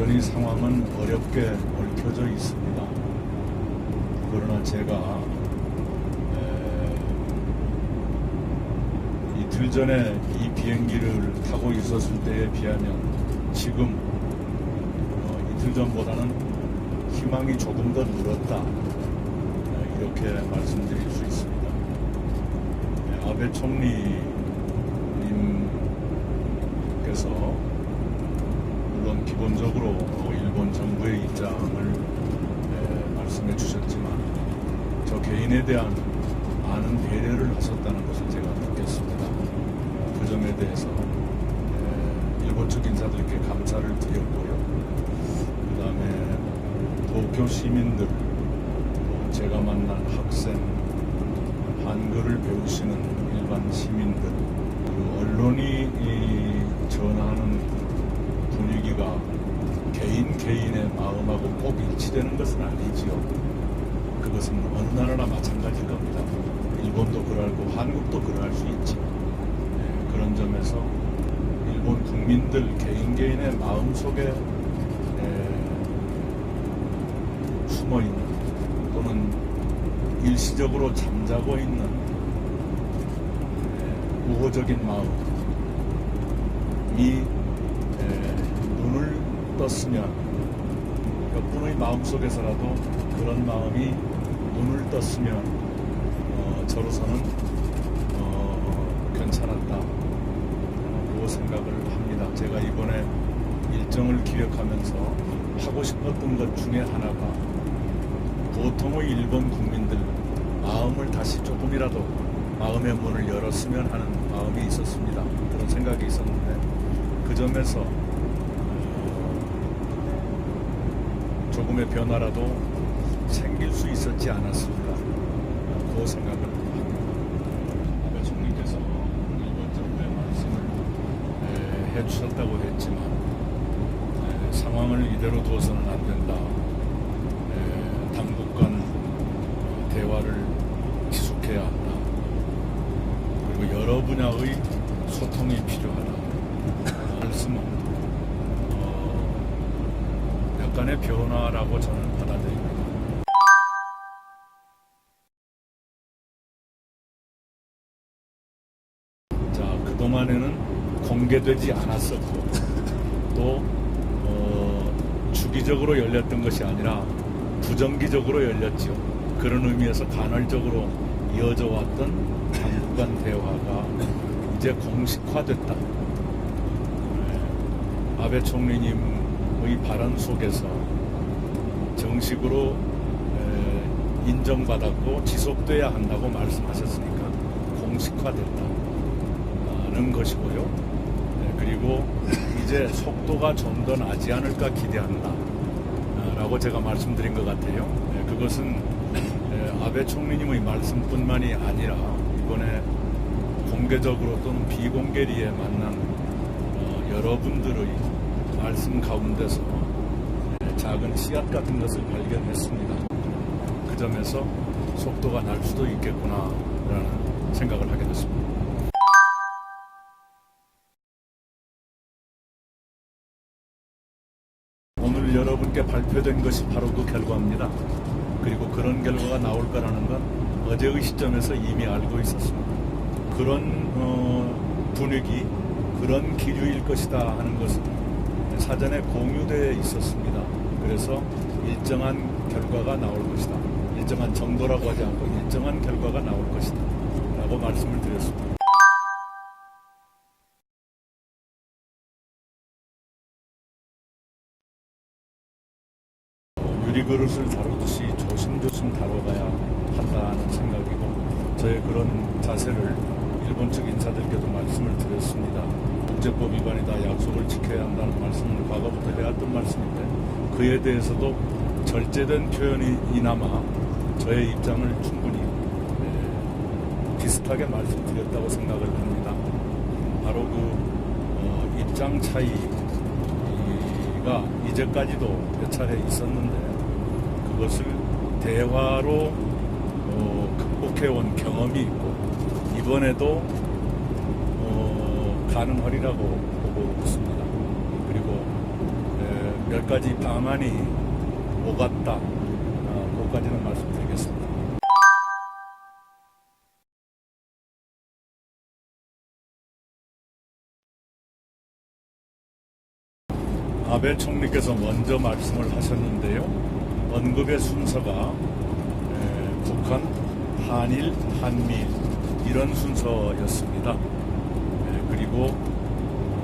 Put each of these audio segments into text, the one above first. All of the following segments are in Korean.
여전히 상황은 어렵게 얽혀져 있습니다. 그러나 제가 이틀 전에 이 비행기를 타고 있었을 때에 비하면 지금 이틀 전보다는 희망이 조금 더 늘었다, 이렇게 말씀드릴 수 있습니다. 아베 총리님께서 물론 기본적으로 일본 정부의 입장을 말씀해 주셨지만 저 개인에 대한 많은 배려를 하셨다는 것을 제가 느꼈습니다. 그 점에 대해서 일본 측 인사들께 감사를 드렸고요. 그 다음에 도쿄 시민들, 또 제가 만난 학생, 한글을 배우시는 일반 시민들, 그 언론이 전하는 분위기가 개인의 마음하고 꼭 일치되는 것은 아니지요. 그것은 어느 나라나 마찬가지일 겁니다. 일본도 그러고 한국도 그러할 수 있지. 그런 점에서 일본 국민들 개인의 마음속에 숨어있는 또는 일시적으로 잠자고 있는 우호적인 마음이 눈을 떴으면, 몇 분의 마음속에서라도 그런 마음이 눈을 떴으면 저로서는 괜찮았다고 생각을 합니다. 제가 이번에 일정을 기획하면서 하고 싶었던 것 중에 하나가 보통의 일본 국민들 마음을 다시 조금이라도 마음의 문을 열었으면 하는 마음이 있었습니다. 그런 생각이 있었는데 그 점에서 조금의 변화라도 생길 수 있었지 않았을까, 그 생각을 합니다. 아베 총리께서 일본 정부의 말씀을 해주셨다고 했지만 상황을 이대로 두어서는 안 된다. 당국 간 대화를 지속해야 한다. 그리고 여러 분야의 소통이 필요하다. 말씀은 약간의 변화라고 저는 받아들입니다. 자, 그동안에는 공개되지 않았었고 또 주기적으로 열렸던 것이 아니라 부정기적으로 열렸죠. 그런 의미에서 간헐적으로 이어져 왔던 당국 간 대화가 이제 공식화됐다. 아베 총리님의 발언 속에서 정식으로 인정받았고 지속돼야 한다고 말씀하셨으니까 공식화됐다는 것이고요. 그리고 이제 속도가 좀 더 나지 않을까 기대한다 라고 제가 말씀드린 것 같아요. 그것은 아베 총리님의 말씀뿐만이 아니라 이번에 공개적으로 또는 비공개리에 만난 여러분들의 말씀 가운데서 작은 씨앗 같은 것을 발견했습니다. 그 점에서 속도가 날 수도 있겠구나라는 생각을 하게 됐습니다. 오늘 여러분께 발표된 것이 바로 그 결과입니다. 그리고 그런 결과가 나올 거라는 건 어제의 시점에서 이미 알고 있었습니다. 그런 분위기, 그런 기류일 것이다 하는 것은 사전에 공유되어 있었습니다. 그래서 일정한 결과가 나올 것이다. 일정한 정도라고 하지 않고 일정한 결과가 나올 것이다 라고 말씀을 드렸습니다. 유리그릇을 다루듯이 조심조심 다뤄가야 한다는 생각이고, 저의 그런 자세를 일본 측 인사들께도 말씀을 드렸습니다. 국제법 위반이다, 약속을 지켜야 한다는 말씀을 과거부터 해왔던 말씀인데 그에 대해서도 절제된 표현이 이나마 저의 입장을 충분히 비슷하게 말씀드렸다고 생각을 합니다. 바로 그 입장 차이가 이제까지도 몇 차례 있었는데 그것을 대화로 극복해온 경험이 있고 이번에도 가능하리라고 보고 있습니다. 그리고 몇 가지 방안이 오갔다. 그것까지는 말씀드리겠습니다. 아베 총리께서 먼저 말씀을 하셨는데요. 언급의 순서가 북한, 한일, 한미 이런 순서였습니다. 그리고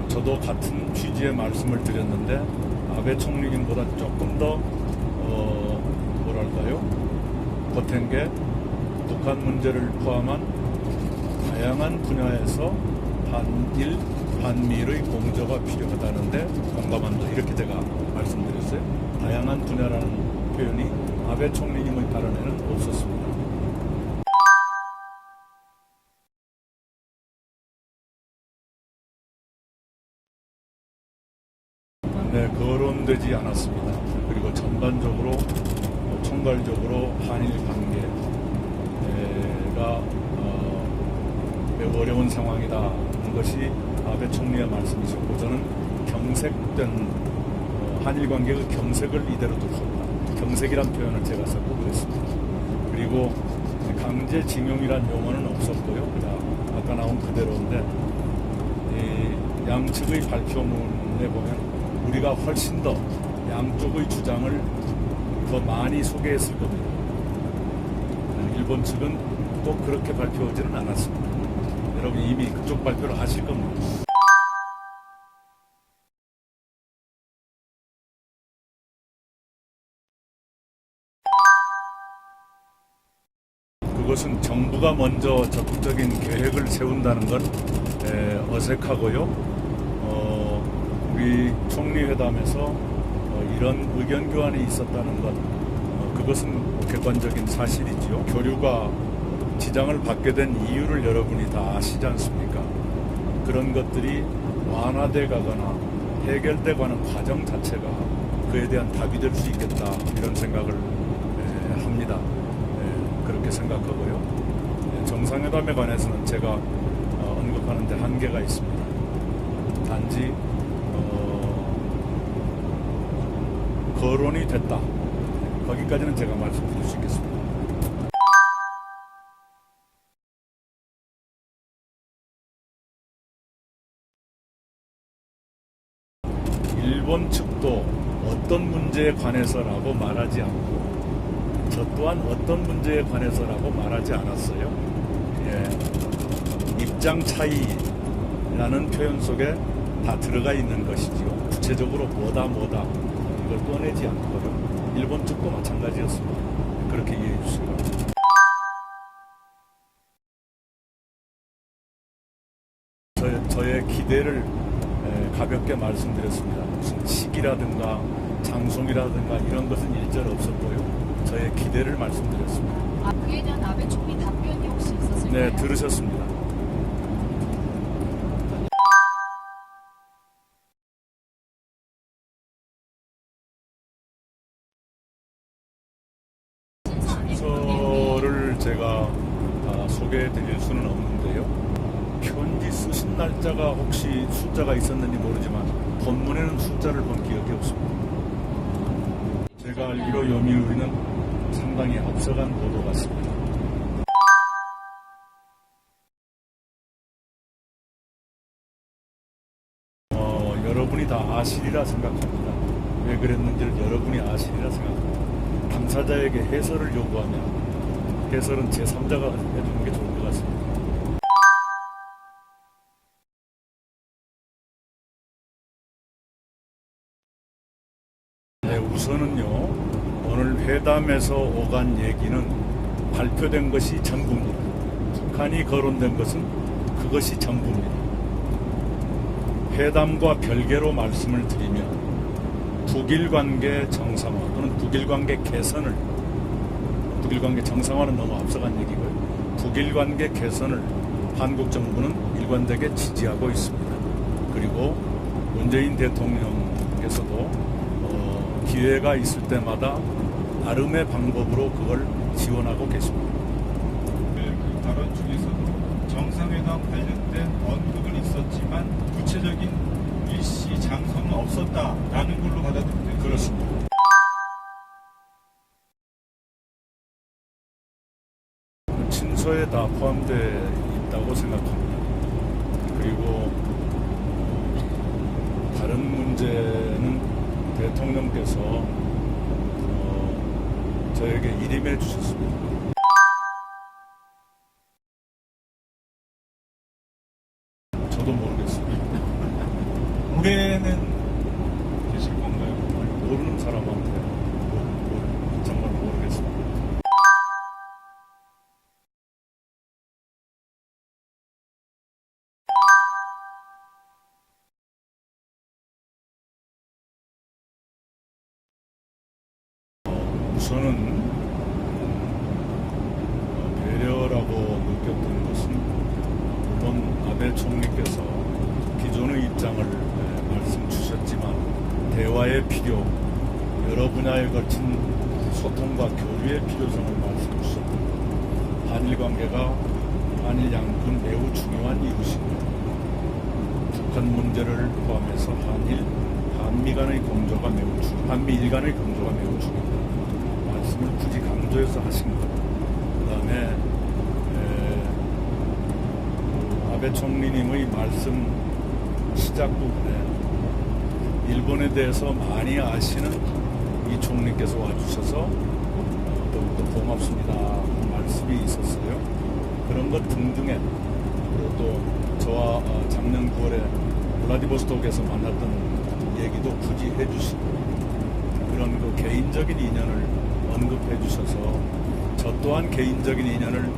저도 같은 취지의 말씀을 드렸는데 아베 총리님보다 조금 더 뭐랄까요? 보탠 게 북한 문제를 포함한 다양한 분야에서 한일, 한미의 공조가 필요하다는데 공감한다. 이렇게 제가 말씀드렸어요. 다양한 분야라는 표현이 아베 총리님의 발언에는 없었습니다. 네, 거론되지 않았습니다. 그리고 전반적으로 총괄적으로 한일 관계가 매우 어려운 상황이다 하는 것이 아베 총리의 말씀이셨고, 저는 경색된 한일 관계의 경색을 이대로 둘 수 없다. 경색이란 표현을 제가 썼고 그랬습니다. 그리고 강제징용이란 용어는 없었고요. 아까 나온 그대로인데 이 양측의 발표문에 보면 우리가 훨씬 더 양쪽의 주장을 더 많이 소개했을 겁니다. 일본 측은 꼭 그렇게 발표하지는 않았습니다. 여러분 이미 그쪽 발표를 하실 겁니다. 그것은 정부가 먼저 적극적인 계획을 세운다는 건 어색하고요. 우리 총리회담에서 이런 의견 교환이 있었다는 것, 그것은 객관적인 사실이지요. 교류가 지장을 받게 된 이유를 여러분이 다 아시지 않습니까? 그런 것들이 완화돼 가거나 해결돼 가는 과정 자체가 그에 대한 답이 될 수 있겠다, 이런 생각을 합니다. 그렇게 생각하고요. 정상회담에 관해서는 제가 언급하는 데 한계가 있습니다. 단지 거론이 됐다. 거기까지는 제가 말씀드릴 수 있겠습니다. 일본 측도 어떤 문제에 관해서라고 말하지 않고 저 또한 어떤 문제에 관해서라고 말하지 않았어요. 입장 차이라는 표현 속에 다 들어가 있는 것이지요. 구체적으로 뭐다 이걸 꺼내지 않고요. 일본 측도 마찬가지였습니다. 그렇게 이해해 주시기 바랍니다. 저의 기대를 가볍게 말씀드렸습니다. 무슨 시기라든가 장송이라든가 이런 것은 일절 없었고요. 저의 기대를 말씀드렸습니다. 그에 대한 아베 총리 답변이 혹시 있었을까요? 네, 들으셨습니다. 순서를 제가 소개해 드릴 수는 없는데요. 편지 쓰신 날짜가 혹시 숫자가 있었는지 모르지만 본문에는 숫자를 본 기억이 없습니다. 제가 알기로 요미우리는 상당히 앞서간 보도 같습니다. 여러분이 다 아시리라 생각합니다. 왜 그랬는지를 여러분이 아시리라 생각합니다. 당사자에게 해설을 요구하면 해설은 제3자가 해주는 게 좋을 것 같습니다. 네, 우선은요, 오늘 회담에서 오간 얘기는 발표된 것이 전부입니다. 북한이 거론된 것은 그것이 전부입니다. 회담과 별개로 말씀을 드리면 북일 관계 정상화 또는 북일 관계 개선을, 북일 관계 정상화는 너무 앞서간 얘기고요. 북일 관계 개선을 한국 정부는 일관되게 지지하고 있습니다. 그리고 문재인 대통령께서도 기회가 있을 때마다 나름의 방법으로 그걸 지원하고 계십니다. 그 발언 중에서도 정상회담 관련된 언급은 있었지만 구체적인 일시 장소는 없었다라는 걸로 받아들입니다. 그렇습니다. 친서에 다 포함되어 있다고 생각합니다. 그리고 다른 문제는 대통령께서 저에게 일임해 주셨습니다. 저도 모르겠습니다. 올해는 계실 건가요? 모르는 사람한테 정말 모르겠습니다. 우선은 배려라고 느꼈던 것은 물론 아베 총리께서 기존의 입장을 말씀 주셨지만 대화의 필요, 여러 분야에 걸친 소통과 교류의 필요성을 말씀 주셨고 한일 관계가 한일 양국은 매우 중요한 이웃입니다. 북한 문제를 포함해서 한미 간의 공조가 매우 한미일 간의 공조가 매우 중요합니다. 말씀을 굳이 강조해서 하신 것. 그 다음에 아베 총리님의 말씀 시작 부분에 일본에 대해서 많이 아시는 이 총리께서 와주셔서 더욱더 고맙습니다 하는 말씀이 있었어요. 그런 것 등등에 그리고 또 저와 작년 9월에 블라디보스톡에서 만났던 얘기도 굳이 해주시고 그런 그 개인적인 인연을 언급해 주셔서 저 또한 개인적인 인연을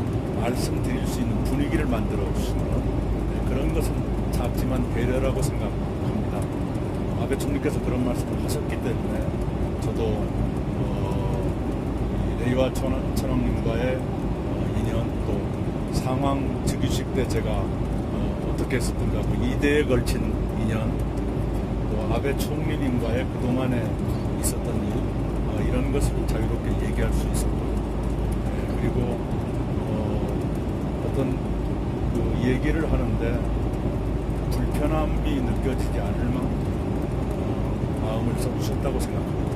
말씀드릴 수 있는 분위기를 만들어 주시는 그런 것은 작지만 배려라고 생각합니다. 아베 총리께서 그런 말씀을 하셨기 때문에 저도 레이와 천황님과의 인연 또 상황 즉위식 때 제가 어떻게 했었던가 그 2대에 걸친 인연 또 아베 총리님과의 그동안에 있었던 일 이런 것을 자유롭게 얘기할 수 있었고요. 그리고 어떤 그 얘기를 하는데 불편함이 느껴지지 않을 만큼 마음을 써주셨다고 생각합니다.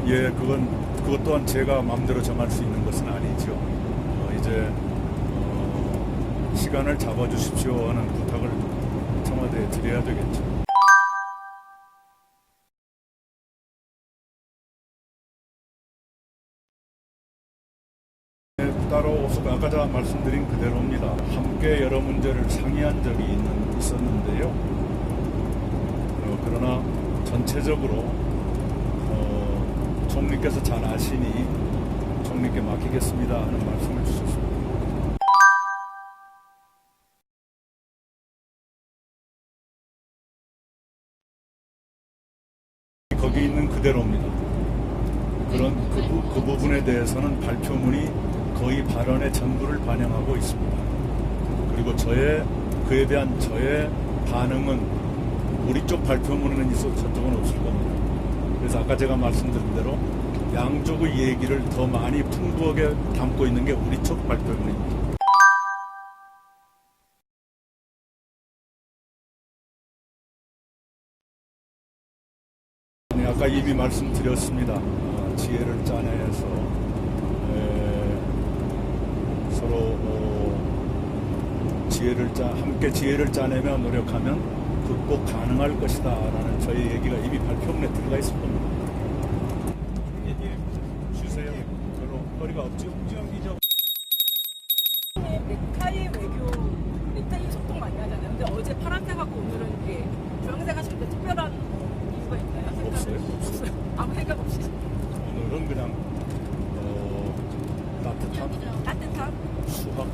예, 그것 또한 제가 마음대로 정할 수 있는 것은 아니죠. 이제 시간을 잡아주십시오 하는 부탁을 청와대에 드려야 되겠죠. 따로 아까 제가 말씀드린 그대로입니다. 함께 여러 문제를 상의한 적이 있었는데요. 그러나 전체적으로 총리께서 잘 아시니 총리께 맡기겠습니다 하는 말씀을 주셨습니다. 거기 있는 그대로입니다. 그 부분에 대해서는 발표문이 거의 발언의 전부를 반영하고 있습니다. 그리고 그에 대한 저의 반응은 우리 쪽 발표문에는 있어도 저쪽은 없을 겁니다. 그래서 아까 제가 말씀드린 대로 양쪽의 얘기를 더 많이 풍부하게 담고 있는 게 우리 쪽 발표문입니다. 네, 아까 이미 말씀드렸습니다. 지혜를 짜내서 서로 함께 지혜를 짜내며 노력하면 극복 가능할 것이다 라는 저희 얘기가 이미 발표문에 들어가 있을 겁니다. 주세요. 별로 거리가 없죠? 넥타이 소통 많이 하잖아요. 근데 어제 파란색하고 오늘은 이게 주황색 하실 때 특별한 이유가 있나요? 없어요. 아무 생각 없이. 오늘은 그냥 따뜻한 따뜻한 수학